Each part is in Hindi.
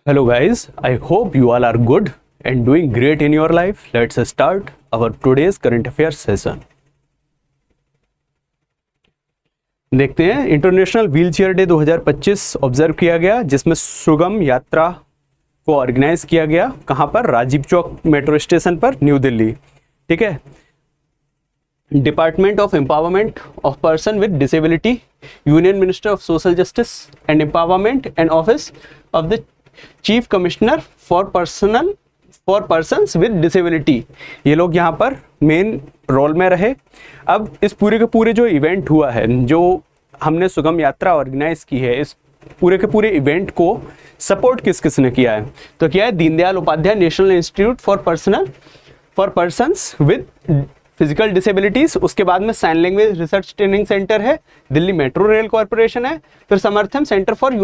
Hello guys, I hope you all are good and doing great in your life. Let's start our today's current affairs session. देखते हैं इंटरनेशनल व्हीलचेयर डे 2025 ऑब्जर्व किया गया, जिसमें सुगम यात्रा को ऑर्गेनाइज किया गया। कहाँ पर? राजीव चौक मेट्रो स्टेशन पर, न्यू दिल्ली। ठीक है। Department of empowerment of person with disability, union minister of social justice and empowerment and office of the chief commissioner for Persons with disability, ये लोग यहाँ पर मेन रोल में रहे। अब इस पूरे के पूरे जो इवेंट हुआ है, जो हमने सुगम यात्रा ऑर्गेनाइज की है, इस पूरे के पूरे इवेंट को सपोर्ट किस किस ने किया है? तो किया है Deendayal Upadhyaya National Institute for Persons with Physical Disabilities. उसके बाद में Sign Language Research Training Centre है, दिल्ली मेट्रो रेल कॉरपोरेशन है, फिर समर्थन सेंटर फॉर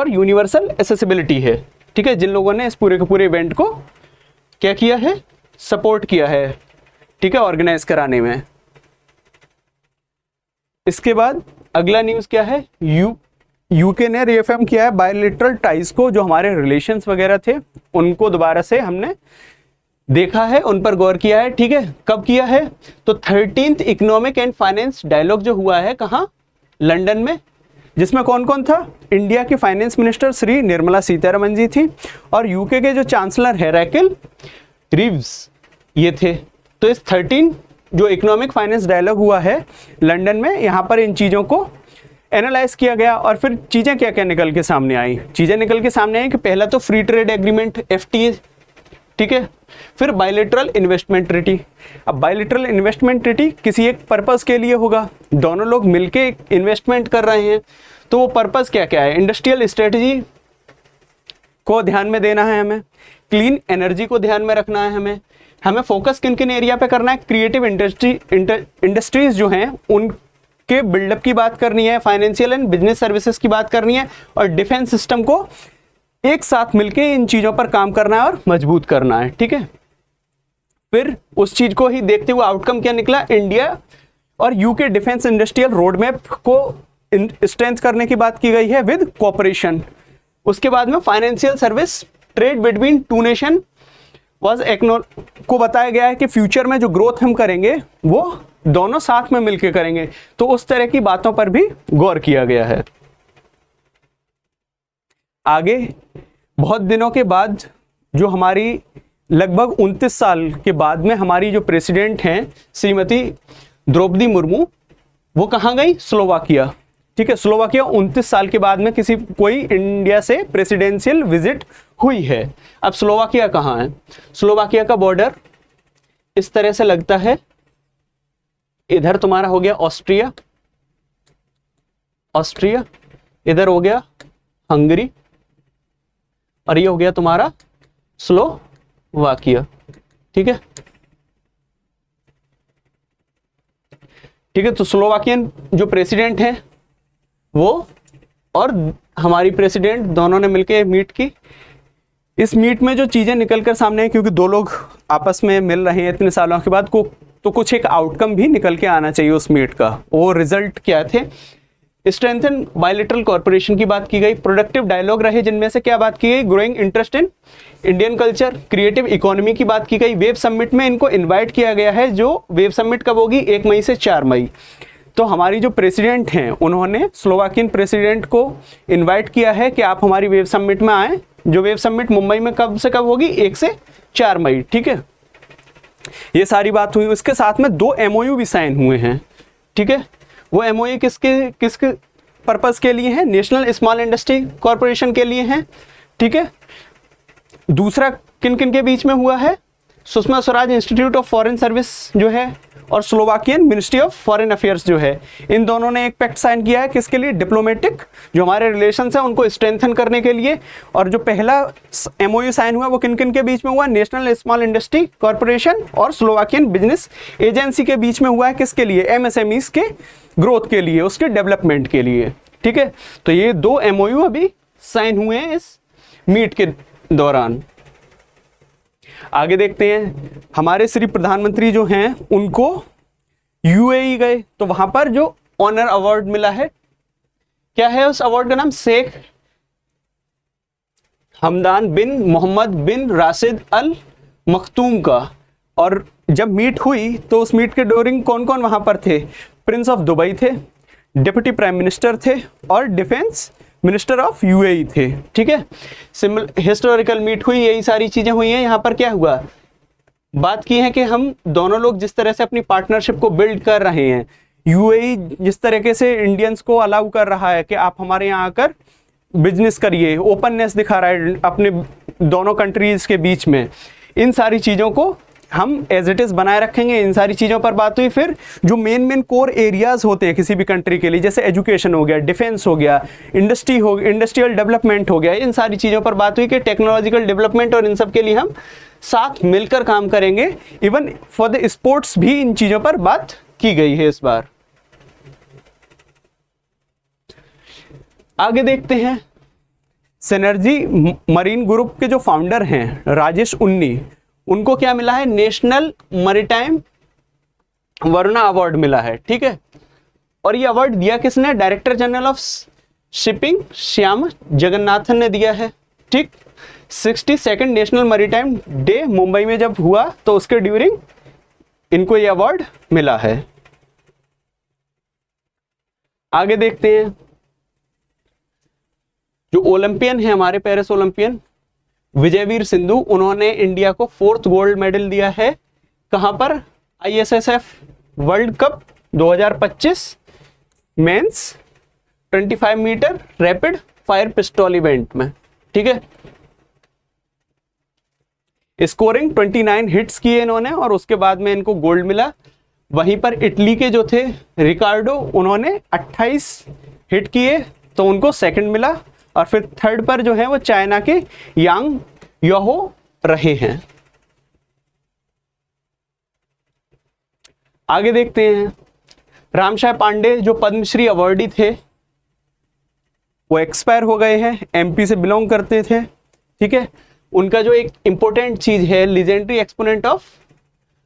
यूनिवर्सल एसेसिबिलिटी है। ठीक है, जिन लोगों ने इस पूरे के पूरे इवेंट को क्या किया है? सपोर्ट किया है। ठीक है, ऑर्गेनाइज कराने में। इसके बाद अगला न्यूज क्या है? यूके ने रीअफर्म किया है बायलैटरल टाइज को, जो हमारे रिलेशंस वगैरह थे उनको दोबारा से हमने देखा है, उन पर गौर किया है। ठीक है, कब किया है? तो 13th economic and finance dialogue जो हुआ है, कहाँ? लंदन में। जिसमें कौन कौन था? इंडिया की फाइनेंस मिनिस्टर श्री निर्मला सीतारमन जी थी, और यूके के जो चांसलर है रैकेल रिव्स, ये थे। तो इस 13 जो इकोनॉमिक फाइनेंस डायलॉग हुआ है लंदन में, यहाँ पर इन चीज़ों को एनालाइज किया गया। और फिर चीज़ें क्या क्या निकल के सामने आई? चीज़ें निकल के सामने आई कि पहला तो फ्री ट्रेड एग्रीमेंट FTA, ठीक है। फिर बायलैटरल इन्वेस्टमेंट ट्रीटी। अब बायलैटरल इन्वेस्टमेंट ट्रीटी किसी एक पर्पस के लिए होगा, दोनों लोग मिलके इन्वेस्टमेंट कर रहे हैं, तो वो पर्पस क्या क्या है? इंडस्ट्रियल स्ट्रेटजी को ध्यान में देना है हमें, क्लीन एनर्जी को ध्यान में रखना है हमें फोकस किन किन एरिया पे करना है? क्रिएटिव इंडस्ट्रीज जो हैं उनके बिल्डअप की बात करनी है, फाइनेंशियल एंड बिजनेस सर्विसेज की बात करनी है, और डिफेंस सिस्टम को एक साथ मिलके इन चीजों पर काम करना है और मजबूत करना है। ठीक है, फिर उस चीज को ही देखते हुए आउटकम क्या निकला? इंडिया और UK defence industrial road map को स्ट्रेंथ करने की बात की गई है विद कोऑपरेशन। उसके बाद में financial service trade between two nation को बताया गया है कि फ्यूचर में जो ग्रोथ हम करेंगे वो दोनों साथ में मिलकर करेंगे, तो उस तरह की बातों पर भी गौर किया गया है। आगे बहुत दिनों के बाद, जो हमारी लगभग 29 साल के बाद में हमारी जो प्रेसिडेंट हैं श्रीमती द्रौपदी मुर्मू, वो कहाँ गई? स्लोवाकिया। ठीक है, स्लोवाकिया 29 साल के बाद में कोई इंडिया से प्रेसिडेंशियल विजिट हुई है। अब स्लोवाकिया कहाँ है? स्लोवाकिया का बॉर्डर इस तरह से लगता है, इधर तुम्हारा हो गया ऑस्ट्रिया, इधर हो गया हंगरी, और ये हो गया तुम्हारा स्लोवाकिया। ठीक है, ठीक है। तो स्लोवाकियन जो प्रेसिडेंट हैं वो और हमारी प्रेसिडेंट दोनों ने मिलकर मीट की। इस मीट में जो चीजें निकलकर सामने हैं, क्योंकि दो लोग आपस में मिल रहे हैं इतने सालों के बाद तो कुछ एक आउटकम भी निकल के आना चाहिए उस मीट का। वो रिजल्ट क्या थे? स्ट्रेंथन बायलैटरल कॉर्पोरेशन की बात की गई, प्रोडक्टिव डायलॉग रहे, जिनमें से क्या बात की गई? Growing interest in Indian culture, creative economy की बात की गई। वेब समिट में इनको इनवाइट किया गया है, जो वेब समिट कब होगी? 1 मई से 4 मई। तो हमारी जो प्रेसिडेंट हैं उन्होंने स्लोवाकियन प्रेसिडेंट को इनवाइट किया है कि आप हमारी वेब समिट में आएँ, जो वेब समिट मुंबई में कब से कब होगी? 1 से 4 मई। ठीक है, ये सारी बात हुई। उसके साथ में 2 MOU भी साइन हुए हैं। ठीक है, वो MOU किसके पर्पस के लिए हैं? नेशनल स्मॉल इंडस्ट्री कॉरपोरेशन के लिए हैं। ठीक है, दूसरा किन किन के बीच में हुआ है? Sushma Swaraj institute of foreign service जो है, और Slovakian ministry of foreign affairs जो है, इन दोनों ने एक पैक्ट साइन किया है। किसके लिए? डिप्लोमेटिक जो हमारे रिलेशंस हैं उनको स्ट्रेंथन करने के लिए। और जो पहला MOU साइन हुआ वो किन किन के बीच में हुआ? नेशनल स्मॉल इंडस्ट्री कॉरपोरेशन और स्लोवाकियन बिजनेस एजेंसी के बीच में हुआ है। किसके लिए? MSMEs के ग्रोथ के लिए, उसके डेवलपमेंट के लिए। ठीक है, तो ये 2 MOU अभी साइन हुए हैं इस मीट के दौरान। आगे देखते हैं, हमारे श्री प्रधानमंत्री जो हैं उनको UAE गए, तो वहां पर जो ऑनर अवार्ड मिला है, क्या है उस अवार्ड का नाम? शेख हमदान बिन मोहम्मद बिन राशिद अल मखतूम का। और जब मीट हुई तो उस मीट के ड्यूरिंग कौन कौन वहां पर थे? प्रिंस ऑफ दुबई थे, डिप्टी प्राइम मिनिस्टर थे और डिफेंस मिनिस्टर ऑफ यूएई थे। ठीक है, हिस्टोरिकल मीट हुई, यही सारी चीजें हुई हैं। यहाँ पर क्या हुआ, बात की है कि हम दोनों लोग जिस तरह से अपनी पार्टनरशिप को बिल्ड कर रहे हैं, यूएई जिस तरीके से इंडियंस को अलाउ कर रहा है कि आप हमारे यहाँ आकर बिजनेस करिए, ओपननेस दिखा रहा है अपने दोनों कंट्रीज के बीच में, इन सारी चीज़ों को हम एज इट इज़ बनाए रखेंगे। इन सारी चीज़ों पर बात हुई। फिर जो मेन कोर एरियाज होते हैं किसी भी कंट्री के लिए, जैसे एजुकेशन हो गया, डिफेंस हो गया, इंडस्ट्रियल डेवलपमेंट हो गया, इन सारी चीज़ों पर बात हुई कि टेक्नोलॉजिकल डेवलपमेंट और इन सब के लिए हम साथ मिलकर काम करेंगे। इवन फॉर द स्पोर्ट्स भी इन चीज़ों पर बात की गई है इस बार। आगे देखते हैं, सिनर्जी मरीन ग्रुप के जो फाउंडर हैं राजेश उन्नी, उनको क्या मिला है? नेशनल मैरीटाइम वरुणा अवार्ड मिला है। ठीक है, और ये अवार्ड दिया किसने? Director general of shipping Shyam Jagannathan ने दिया है। ठीक, 62nd national maritime day Mumbai में जब हुआ तो उसके ड्यूरिंग इनको ये अवार्ड मिला है। आगे देखते हैं, जो ओलंपियन है हमारे पेरिस ओलंपियन विजयवीर सिंधु, उन्होंने इंडिया को 4th गोल्ड मेडल दिया है। कहां पर? ISSF World Cup 2025 men's 25 metre rapid fire pistol event में। ठीक है, स्कोरिंग 29 हिट्स किए इन्होंने और उसके बाद में इनको गोल्ड मिला। वहीं पर इटली के जो थे रिकार्डो, उन्होंने 28 हिट किए तो उनको सेकंड मिला। और फिर थर्ड पर जो है वो चाइना के यांग योहो रहे हैं। आगे देखते हैं, रामशाह पांडे जो पद्मश्री अवार्डी थे वो एक्सपायर हो गए हैं, एमपी से बिलोंग करते थे। ठीक है, उनका जो एक इंपॉर्टेंट चीज है, legendary exponent of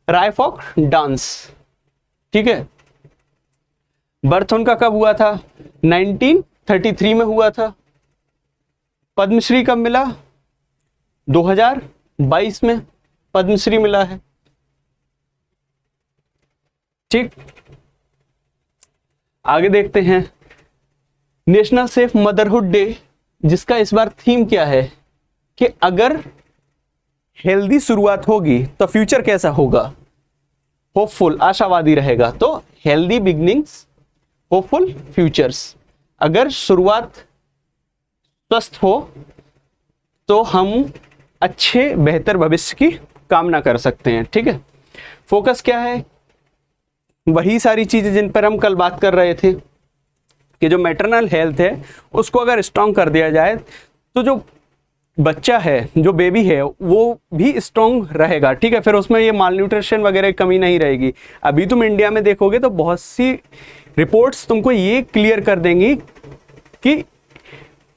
Rai folk dance. ठीक है, बर्थ उनका कब हुआ था? 1933 में हुआ था। पद्मश्री कब मिला? 2022 में पद्मश्री मिला है। ठीक, आगे देखते हैं, नेशनल सेफ मदरहुड डे, जिसका इस बार थीम क्या है कि अगर हेल्दी शुरुआत होगी तो फ्यूचर कैसा होगा? होपफुल, आशावादी रहेगा। तो हेल्दी बिगनिंग्स, होपफुल फ्यूचर्स। अगर शुरुआत स्वस्थ हो तो हम अच्छे बेहतर भविष्य की कामना कर सकते हैं। ठीक है, फोकस क्या है? वही सारी चीजें जिन पर हम कल बात कर रहे थे कि जो मैटरनल हेल्थ है उसको अगर स्ट्रांग कर दिया जाए तो जो बच्चा है, जो बेबी है, वो भी स्ट्रांग रहेगा। ठीक है, फिर उसमें ये माल न्यूट्रिशन वगैरह की कमी नहीं रहेगी। अभी तुम इंडिया में देखोगे तो बहुत सी रिपोर्ट्स तुमको ये क्लियर कर देंगी कि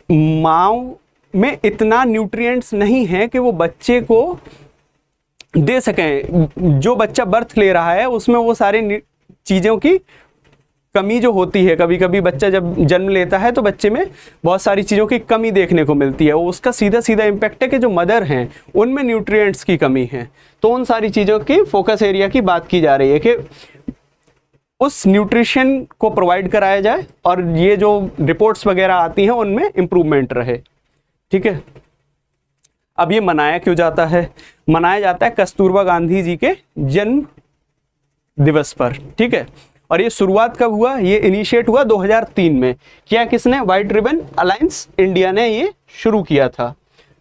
माँ में इतना न्यूट्रिएंट्स नहीं है कि वो बच्चे को दे सकें। जो बच्चा बर्थ ले रहा है उसमें वो सारी चीज़ों की कमी जो होती है, कभी कभी बच्चा जब जन्म लेता है तो बच्चे में बहुत सारी चीज़ों की कमी देखने को मिलती है। उसका सीधा सीधा इम्पैक्ट है कि जो मदर हैं उनमें न्यूट्रिएंट्स की कमी है। तो उन सारी चीज़ों की फोकस एरिया की बात की जा रही है कि उस न्यूट्रिशन को प्रोवाइड कराया जाए और ये जो रिपोर्ट्स वगैरह आती हैं उनमें इम्प्रूवमेंट रहे। ठीक है, अब ये मनाया क्यों जाता है? मनाया जाता है कस्तूरबा गांधी जी के जन्म दिवस पर। ठीक है, और ये शुरुआत कब हुआ? ये इनिशिएट हुआ 2003 में। क्या किसने? व्हाइट रिबन अलायंस इंडिया ने ये शुरू किया था।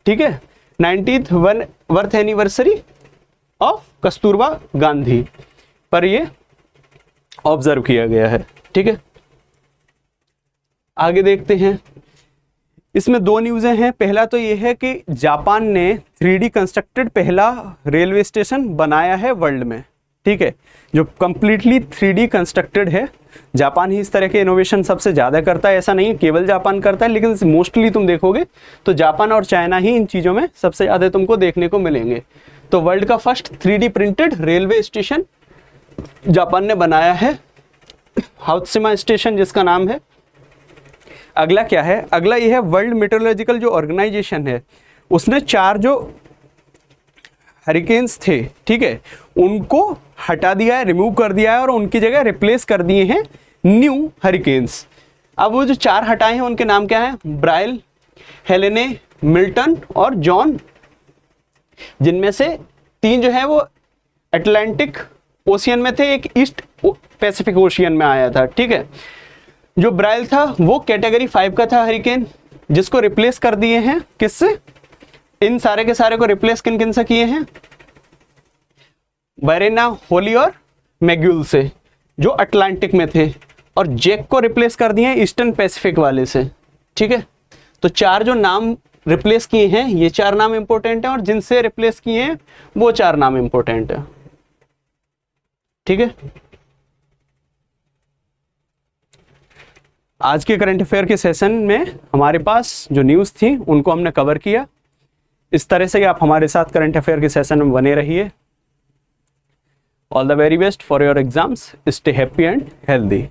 ठीक है, 90th birth anniversary of Kasturba Gandhi पर ये ऑब्जर्व किया गया है। ठीक है, आगे देखते हैं, इसमें दो न्यूज़ें हैं। पहला तो ये है कि जापान ने 3D कंस्ट्रक्टेड पहला रेलवे स्टेशन बनाया है वर्ल्ड में। ठीक है, जो कंप्लीटली 3D कंस्ट्रक्टेड है। जापान ही इस तरह के इनोवेशन सबसे ज़्यादा करता है, ऐसा नहीं केवल जापान करता है, लेकिन मोस्टली तुम देखोगे तो जापान और चाइना ही इन चीज़ों में सबसे ज़्यादा तुमको देखने को मिलेंगे। तो वर्ल्ड का first 3D printed railway station Japan ने बनाया है, हाउत्सिमा स्टेशन जिसका नाम है। अगला क्या है? अगला ये है, वर्ल्ड मेट्रोलॉजिकल जो ऑर्गेनाइजेशन है उसने 4 जो हरिकेन्स थे, ठीक है, उनको हटा दिया है, रिमूव कर दिया है और उनकी जगह रिप्लेस कर दिए हैं न्यू हरिकेन्स। अब वो जो 4 हटाए हैं उनके नाम क्या है? ब्राइल, हेलेने, मिल्टन और जॉन, जिनमें से 3 जो है वो अटलांटिक ओशियन में थे, एक ईस्ट पैसिफिक ओशियन में आया था, ठीक है। जो ब्राइल था वो कैटेगरी 5 का था हरिकेन, जिसको रिप्लेस कर दिए हैं किससे? इन सारे के सारे को रिप्लेस किन किन से किए हैं? बैरेना, होली और मैग्यूल से, जो अटलांटिक में थे, और जैक को रिप्लेस कर दिए हैं ईस्टर्न पैसिफिक वाले से, ठीक है। तो 4 जो नाम रिप्लेस किए हैं, ये 4 नाम इंपॉर्टेंट है, और जिनसे रिप्लेस किए हैं वो 4 नाम इंपॉर्टेंट है, ठीक है। आज के करंट अफेयर के सेशन में हमारे पास जो न्यूज़ थी उनको हमने कवर किया। इस तरह से आप हमारे साथ करंट अफेयर के सेशन में बने रहिए। All the very best for your exams, stay happy and healthy.